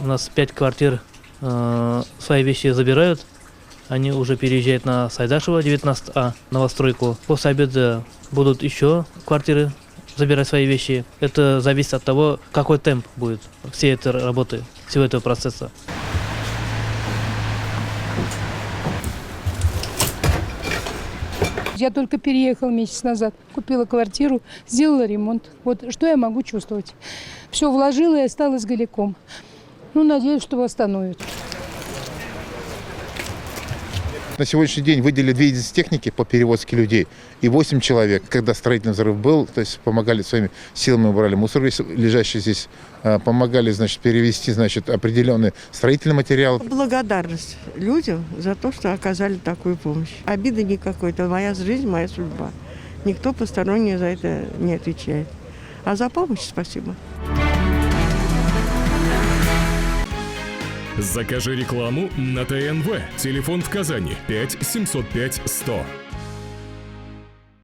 У нас 5 квартир свои вещи забирают. Они уже переезжают на Сайдашева, 19А, новостройку. После обеда будут еще квартиры забирать свои вещи. Это зависит от того, какой темп будет всей этой работы, всего этого процесса. Я только переехала месяц назад, купила квартиру, сделала ремонт. Вот что я могу чувствовать? Все вложила и осталась голиком. Ну, надеюсь, что восстановят. На сегодняшний день выделили 2 единицы техники по перевозке людей и 8 человек. Когда строительный взрыв был, то есть помогали своими силами, убрали мусор, лежащий здесь, помогали, значит, перевести, значит, определенный строительный материал. Благодарность людям за то, что оказали такую помощь. Обиды никакой, это моя жизнь, моя судьба. Никто посторонний за это не отвечает. А за помощь спасибо. Закажи рекламу на ТНВ. Телефон в Казани 5 705 100.